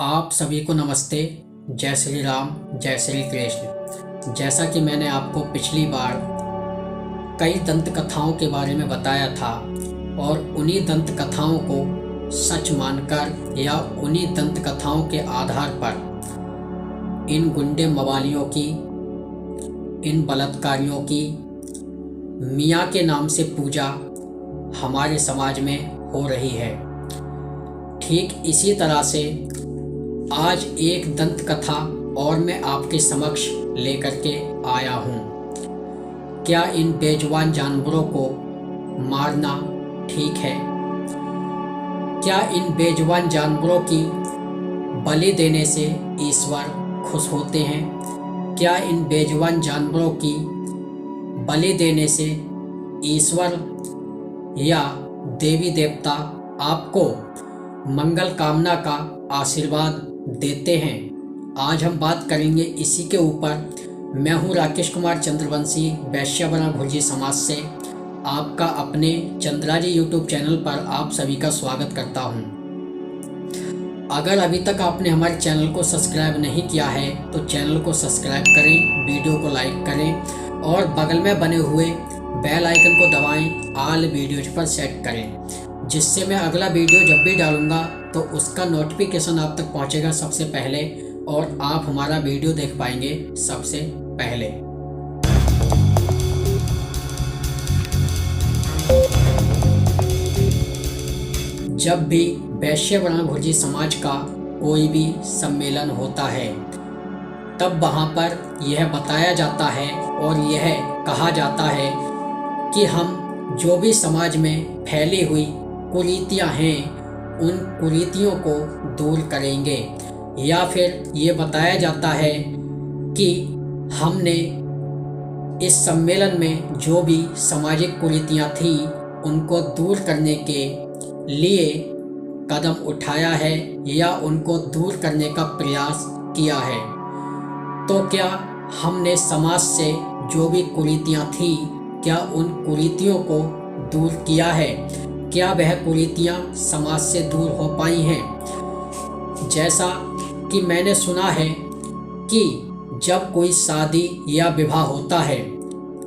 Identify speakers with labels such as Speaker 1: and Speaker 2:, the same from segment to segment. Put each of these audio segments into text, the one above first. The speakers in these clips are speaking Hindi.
Speaker 1: आप सभी को नमस्ते। जय श्री राम, जय श्री कृष्ण। जैसा कि मैंने आपको पिछली बार कई दंत कथाओं के बारे में बताया था और उन्हीं दंत कथाओं को सच मानकर या उन्हीं दंत कथाओं के आधार पर इन गुंडे मवालियों की, इन बलात्कारियों की मियाँ के नाम से पूजा हमारे समाज में हो रही है। ठीक इसी तरह से आज एक दंत कथा और मैं आपके समक्ष लेकर के आया हूँ। क्या इन बेजुबान जानवरों को मारना ठीक है? क्या इन बेजुबान जानवरों की बलि देने से ईश्वर खुश होते हैं? क्या इन बेजुबान जानवरों की बलि देने से ईश्वर या देवी देवता आपको मंगल कामना का आशीर्वाद देते हैं? आज हम बात करेंगे इसी के ऊपर। मैं हूं राकेश कुमार चंद्रवंशी, वैश्यावरण भुर्जी समाज से आपका अपने चंद्राजी यूट्यूब चैनल पर आप सभी का स्वागत करता हूं। अगर अभी तक आपने हमारे चैनल को सब्सक्राइब नहीं किया है तो चैनल को सब्सक्राइब करें, वीडियो को लाइक करें और बगल में बने हुए बेल आइकन को दबाएं, ऑल वीडियोज पर सेट करें, जिससे मैं अगला वीडियो जब भी डालूंगा तो उसका नोटिफिकेशन आप तक पहुंचेगा सबसे पहले और आप हमारा वीडियो देख पाएंगे सबसे पहले। जब भी वैश्यावरण भुर्जी समाज का कोई भी सम्मेलन होता है तब वहाँ पर यह बताया जाता है और यह कहा जाता है कि हम जो भी समाज में फैली हुई कुरीतियाँ हैं उन कुरीतियों को दूर करेंगे, या फिर ये बताया जाता है कि हमने इस सम्मेलन में जो भी सामाजिक कुरीतियाँ थी उनको दूर करने के लिए कदम उठाया है या उनको दूर करने का प्रयास किया है। तो क्या हमने समाज से जो भी कुरीतियाँ थी क्या उन कुरीतियों को दूर किया है? क्या वह कुरीतियाँ समाज से दूर हो पाई हैं? जैसा कि मैंने सुना है कि जब कोई शादी या विवाह होता है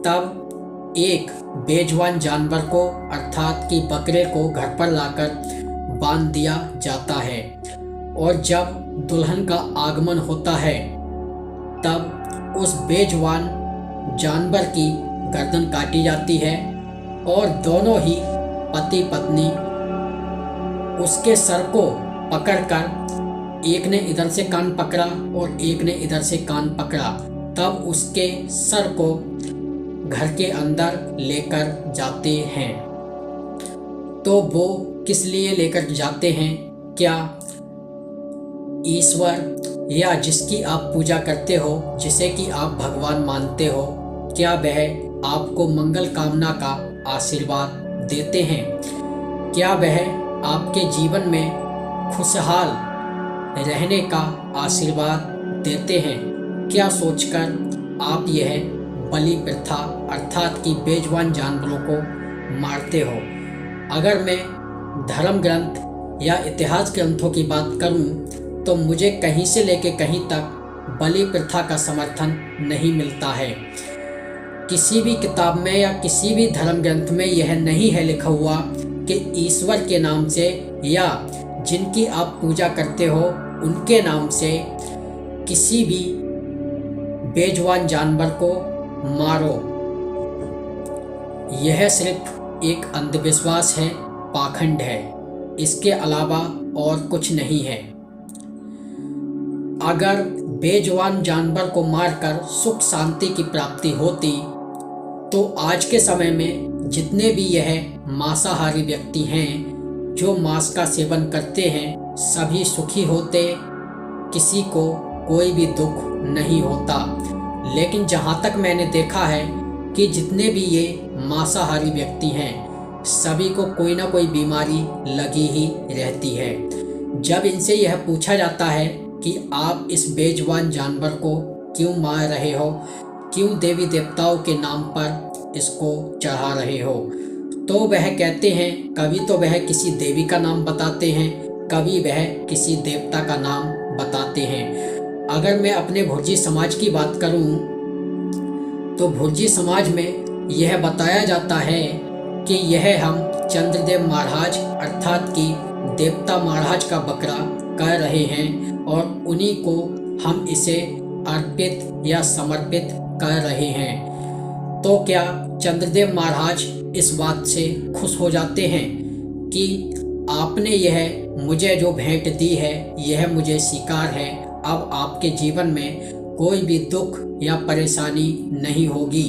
Speaker 1: तब एक बेजुबान जानवर को अर्थात कि बकरे को घर पर लाकर बांध दिया जाता है और जब दुल्हन का आगमन होता है तब उस बेजुबान जानवर की गर्दन काटी जाती है और दोनों ही पति पत्नी उसके सर को पकड़कर, एक ने इधर से कान पकड़ा और एक ने इधर से कान पकड़ा, तब उसके सर को घर के अंदर लेकर जाते हैं। तो वो किस लिए लेकर जाते हैं? क्या ईश्वर या जिसकी आप पूजा करते हो, जिसे कि आप भगवान मानते हो, क्या वह आपको मंगल कामना का आशीर्वाद देते हैं? क्या वह आपके जीवन में खुशहाल रहने का आशीर्वाद देते हैं? क्या सोचकर आप यह बलि प्रथा अर्थात कि बेजुबान जानवरों को मारते हो? अगर मैं धर्म ग्रंथ या इतिहास ग्रंथों की बात करूं तो मुझे कहीं से लेके कहीं तक बलि प्रथा का समर्थन नहीं मिलता है। किसी भी किताब में या किसी भी धर्म ग्रंथ में यह नहीं है लिखा हुआ कि ईश्वर के नाम से या जिनकी आप पूजा करते हो उनके नाम से किसी भी बेजुबान जानवर को मारो। यह सिर्फ एक अंधविश्वास है, पाखंड है, इसके अलावा और कुछ नहीं है। अगर बेजुबान जानवर को मारकर सुख शांति की प्राप्ति होती तो आज के समय में जितने भी यह मांसाहारी व्यक्ति हैं जो मांस का सेवन करते हैं सभी सुखी होते, किसी को कोई भी दुख नहीं होता। लेकिन जहाँ तक मैंने देखा है कि जितने भी ये मांसाहारी व्यक्ति हैं सभी को कोई ना कोई बीमारी लगी ही रहती है। जब इनसे यह पूछा जाता है कि आप इस बेजुबान जानवर को क्यों मार रहे हो, क्यों देवी देवताओं के नाम पर इसको चढ़ा रहे हो, तो वह कहते हैं कभी तो वह किसी देवी का नाम बताते हैं, कभी वह किसी देवता का नाम बताते हैं। अगर मैं अपने भुर्जी समाज की बात करूं तो भुर्जी समाज में यह बताया जाता है कि यह हम चंद्रदेव महाराज अर्थात कि देवता महाराज का बकरा कह रहे हैं और उन्हीं को हम इसे अर्पित या समर्पित कर रहे हैं। तो क्या चंद्रदेव महाराज इस बात से खुश हो जाते हैं कि आपने यह मुझे जो भेंट दी है यह मुझे स्वीकार है, अब आपके जीवन में कोई भी दुख या परेशानी नहीं होगी?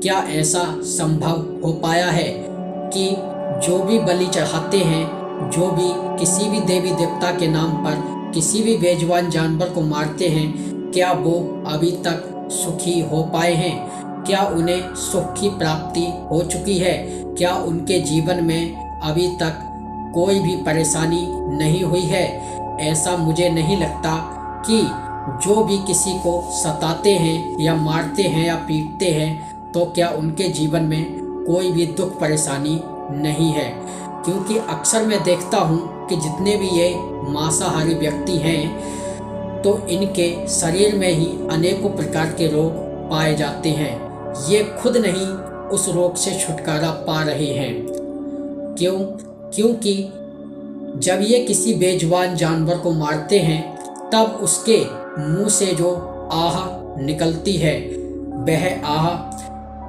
Speaker 1: क्या ऐसा संभव हो पाया है कि जो भी बलि चढ़ाते हैं, जो भी किसी भी देवी देवता के नाम पर किसी भी बेजुबान जानवर को मारते हैं, क्या वो अभी तक सुखी हो पाए हैं? क्या उन्हें सुख की प्राप्ति हो चुकी है? क्या उनके जीवन में अभी तक कोई भी परेशानी नहीं हुई है? ऐसा मुझे नहीं लगता कि जो भी किसी को सताते हैं या मारते हैं या पीटते हैं तो क्या उनके जीवन में कोई भी दुख परेशानी नहीं है। क्योंकि अक्सर मैं देखता हूँ कि जितने भी ये मांसाहारी व्यक्ति हैं तो इनके शरीर में ही अनेकों प्रकार के रोग पाए जाते हैं। ये खुद नहीं उस रोग से छुटकारा पा रहे हैं। क्योंकि जब ये किसी बेजुबान जानवर को मारते हैं तब उसके मुंह से जो आह निकलती है वह आह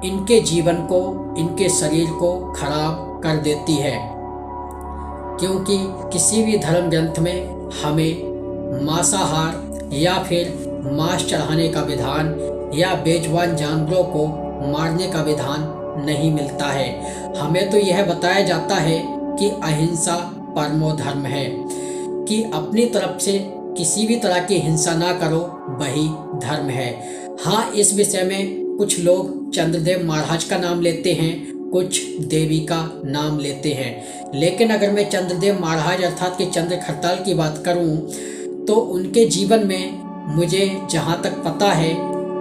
Speaker 1: इनके जीवन को, इनके शरीर को खराब कर देती है। क्योंकि किसी भी धर्म ग्रंथ में हमें मांसाहार या फिर मांस चढ़ाने का विधान या बेजुबान जानवरों को मारने का विधान नहीं मिलता है। हमें तो यह बताया जाता है कि अहिंसा परमो धर्म है, कि अपनी तरफ से किसी भी तरह की हिंसा ना करो, वही धर्म है। हाँ, इस विषय में कुछ लोग चंद्रदेव महाराज का नाम लेते हैं, कुछ देवी का नाम लेते हैं। लेकिन अगर मैं चंद्रदेव महाराज अर्थात कि चंद्र खरताल की बात करूं तो उनके जीवन में मुझे जहाँ तक पता है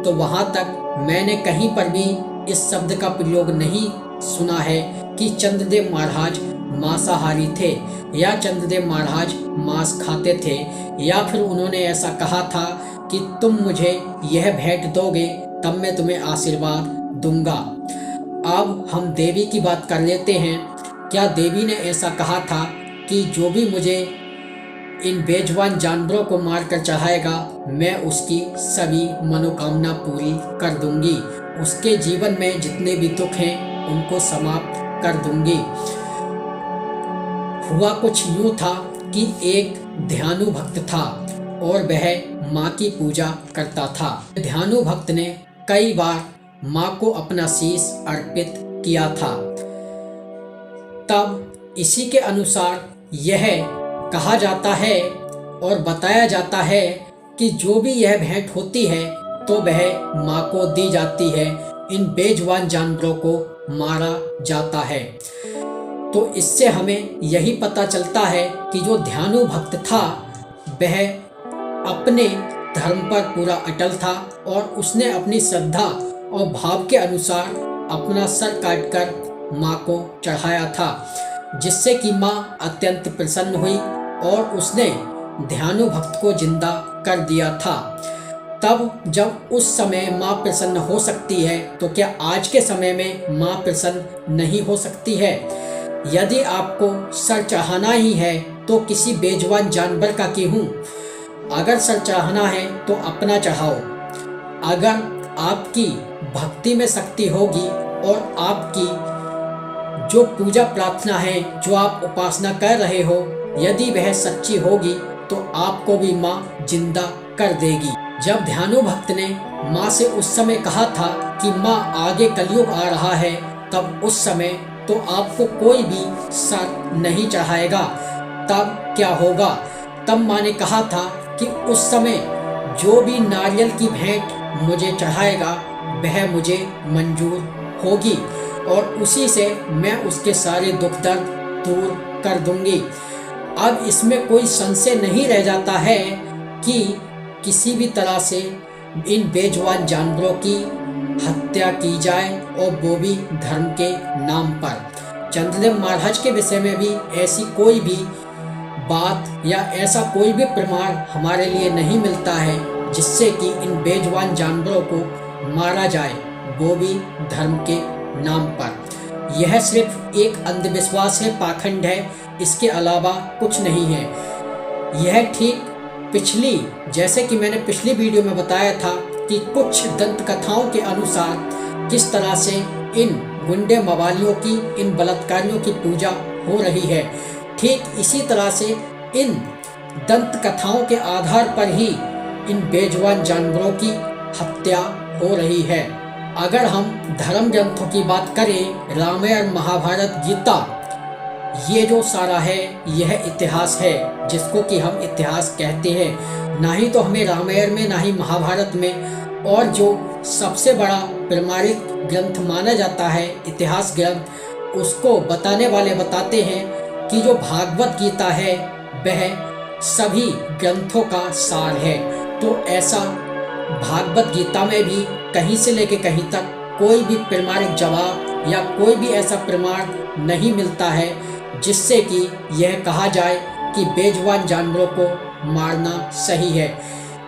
Speaker 1: तो वहाँ तक मैंने कहीं पर भी इस शब्द का प्रयोग नहीं सुना है कि चंद्रदेव महाराज मांसाहारी थे या चंद्रदेव महाराज मांस खाते थे, या फिर उन्होंने ऐसा कहा था कि तुम मुझे यह भेंट दोगे तब मैं तुम्हें आशीर्वाद दूंगा। अब हम देवी की बात कर लेते हैं। क्या देवी ने ऐसा कहा था कि जो भी मुझे इन बेजुबान जानवरों को मार कर चढ़ाएगा मैं उसकी सभी मनोकामना पूरी कर दूंगी, उसके जीवन में जितने भी दुख हैं उनको समाप्त कर दूंगी। हुआ कुछ यूं था कि एक ध्यानु भक्त था और वह माँ की पूजा करता था। ध्यानु भक्त ने कई बार माँ को अपना शीश अर्पित किया था। तब इसी के अनुसार यह कहा जाता है और बताया जाता है कि जो भी यह भेंट होती है तो वह माँ को दी जाती है, इन बेजुबान जानवरों को मारा जाता है। तो इससे हमें यही पता चलता है कि जो ध्यानु भक्त था वह अपने धर्म पर पूरा अटल था और उसने अपनी श्रद्धा और भाव के अनुसार अपना सर काटकर माँ को चढ़ाया था, जिससे कि माँ अत्यंत प्रसन्न हुई और उसने ध्यानु भक्त को जिंदा कर दिया था। तब जब उस समय माँ प्रसन्न हो सकती है तो क्या आज के समय में माँ प्रसन्न नहीं हो सकती है? यदि आपको सर चढ़ाना ही है तो किसी बेजुबान जानवर का क्यों? अगर सर चढ़ाना है तो अपना चढ़ाओ। अगर आपकी भक्ति में शक्ति होगी और आपकी जो पूजा प्रार्थना है, जो आप उपासना कर रहे हो, यदि वह सच्ची होगी तो आपको भी माँ जिंदा कर देगी। जब ध्यानु भक्त ने माँ से उस समय कहा था कि माँ आगे कलयुग आ रहा है, तब उस समय तो आपको कोई भी सर नहीं चढ़ाएगा। तब क्या होगा? तब माँ ने कहा था कि उस समय जो भी नारियल की भेंट मुझे चढ़ाएगा वह मुझे मंजूर होगी और उसी से मैं उसके सारे दुख दर्द दूर कर दूंगी। अब इसमें कोई संशय नहीं रह जाता है कि किसी भी तरह से इन बेजुबान जानवरों की हत्या की जाए और वो भी धर्म के नाम पर। चंद्रदेव महाराज के विषय में भी ऐसी कोई भी बात या ऐसा कोई भी प्रमाण हमारे लिए नहीं मिलता है जिससे कि इन बेजुबान जानवरों को मारा जाए, वो भी धर्म के नाम पर। यह सिर्फ एक अंधविश्वास है, पाखंड है, इसके अलावा कुछ नहीं है। यह ठीक जैसे कि मैंने पिछली वीडियो में बताया था कि कुछ दंत कथाओं के अनुसार किस तरह से इन गुंडे मवालियों की, इन बलात्कारियों की पूजा हो रही है, ठीक इसी तरह से इन दंत कथाओं के आधार पर ही इन बेजुबान जानवरों की हत्या हो रही है। अगर हम धर्म ग्रंथों की बात करें, रामायण, महाभारत, गीता, ये जो सारा है यह इतिहास है, जिसको कि हम इतिहास कहते हैं। ना ही तो हमें रामायण में, ना ही महाभारत में, और जो सबसे बड़ा प्रमाणिक ग्रंथ माना जाता है इतिहास ग्रंथ, उसको बताने वाले बताते हैं कि जो भागवत गीता है वह सभी ग्रंथों का सार है। तो ऐसा भागवत गीता में भी कहीं से लेके कहीं तक कोई भी प्रमाणिक जवाब या कोई भी ऐसा प्रमाण नहीं मिलता है जिससे कि यह कहा जाए कि बेजुबान जानवरों को मारना सही है।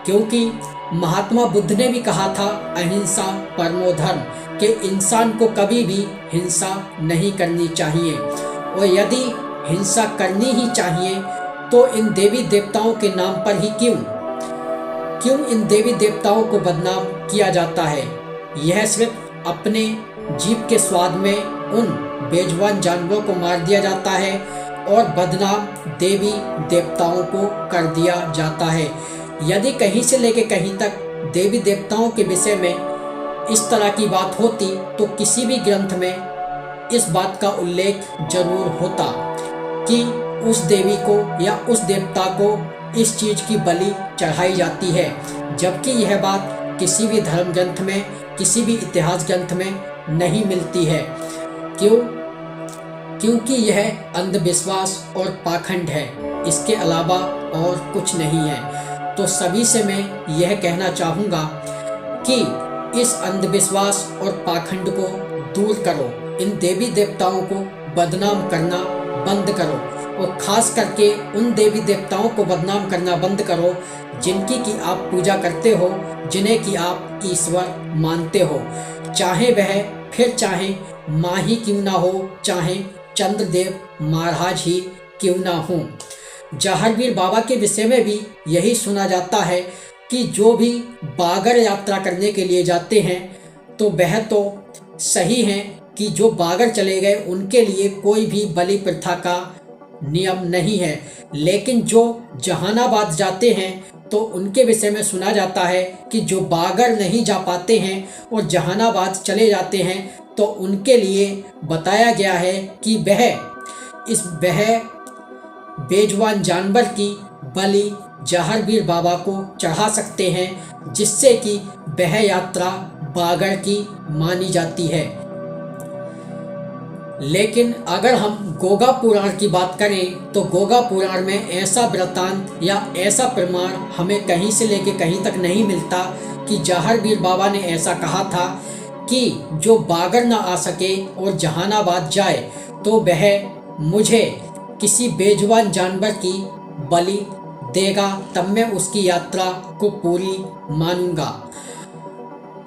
Speaker 1: क्योंकि महात्मा बुद्ध ने भी कहा था, अहिंसा परमो धर्म, कि इंसान को कभी भी हिंसा नहीं करनी चाहिए, और यदि हिंसा करनी ही चाहिए तो इन देवी देवताओं के नाम पर ही क्यों इन देवी देवताओं को बदनाम किया जाता है। यह सिर्फ अपने जीभ के स्वाद में उन बेजुबान जानवरों को मार दिया जाता है और बदनाम देवी देवताओं को कर दिया जाता है। यदि कहीं से लेके कहीं तक देवी देवताओं के विषय में इस तरह की बात होती तो किसी भी ग्रंथ में इस बात का उल्लेख जरूर होता कि उस देवी को या उस देवता को इस चीज की बलि चढ़ाई जाती है, जबकि यह बात किसी भी धर्म ग्रंथ में, किसी भी इतिहास ग्रंथ में नहीं मिलती है। क्योंकि यह अंधविश्वास और पाखंड है, इसके अलावा और कुछ नहीं है। तो सभी से मैं यह कहना चाहूँगा कि इस अंधविश्वास और पाखंड को दूर करो, इन देवी देवताओं को बदनाम करना बंद करो, और ख़ास करके उन देवी देवताओं को बदनाम करना बंद करो जिनकी कि आप पूजा करते हो, जिन्हें कि आप ईश्वर मानते हो, चाहे माँ ही क्यों ना हो, चाहे चंद्रदेव महाराज ही क्यों ना हो। जहांगीर बाबा के विषय में भी यही सुना जाता है कि जो भी बागर यात्रा करने के लिए जाते हैं तो वह तो सही है कि जो बागर चले गए उनके लिए कोई भी बलि प्रथा का नियम नहीं है, लेकिन जो जहानाबाद जाते हैं तो उनके विषय में सुना जाता है कि जो बागर नहीं जा पाते हैं और जहानाबाद चले जाते हैं तो उनके लिए बताया गया है कि वह बेजुबान जानवर की बलि जहांगीर बाबा को चढ़ा सकते हैं, जिससे कि वह यात्रा बागर की मानी जाती है। लेकिन अगर हम गोगा पुराण की बात करें तो गोगा पुराण में ऐसा वृत्तांत या ऐसा प्रमाण हमें कहीं से लेके कहीं तक नहीं मिलता कि जहांगीर बाबा ने ऐसा कहा था कि जो बागर ना आ सके और जहानाबाद जाए तो वह मुझे किसी बेजुबान जानवर की बलि देगा, तब मैं उसकी यात्रा को पूरी मानूंगा।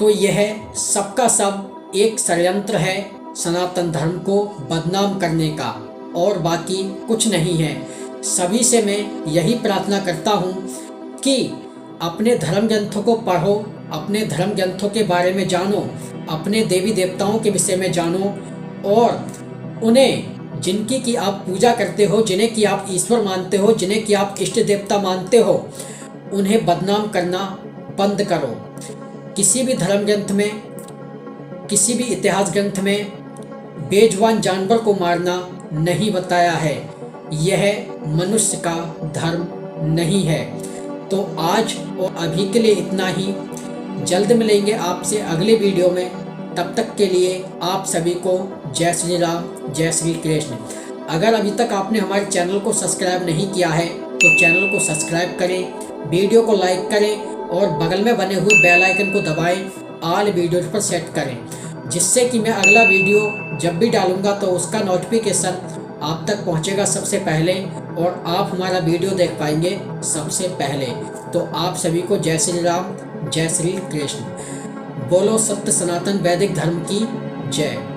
Speaker 1: तो यह सबका सब एक षड्यंत्र है सनातन धर्म को बदनाम करने का, और बाकी कुछ नहीं है। सभी से मैं यही प्रार्थना करता हूँ कि अपने धर्म ग्रंथों को पढ़ो, अपने धर्म ग्रंथों के बारे में जानो, अपने देवी देवताओं के विषय में जानो, और उन्हें जिनकी कि आप पूजा करते हो, जिन्हें कि आप ईश्वर मानते हो, जिन्हें कि आप इष्ट देवता मानते हो, उन्हें बदनाम करना बंद करो। किसी भी धर्म ग्रंथ में, किसी भी इतिहास ग्रंथ में बेजुबान जानवर को मारना नहीं बताया है। यह मनुष्य का धर्म नहीं है। तो आज और अभी के लिए इतना ही। जल्द मिलेंगे आपसे अगले वीडियो में। तब तक के लिए आप सभी को जय श्री राम, जय श्री कृष्ण। अगर अभी तक आपने हमारे चैनल को सब्सक्राइब नहीं किया है तो चैनल को सब्सक्राइब करें, वीडियो को लाइक करें और बगल में बने हुए बेल आइकन को दबाएं, ऑल वीडियोज पर सेट करें, जिससे कि मैं अगला वीडियो जब भी डालूंगा तो उसका नोटिफिकेशन आप तक पहुंचेगा सबसे पहले और आप हमारा वीडियो देख पाएंगे सबसे पहले। तो आप सभी को जय श्री राम, जय श्री कृष्ण। बोलो सत्य सनातन वैदिक धर्म की जय।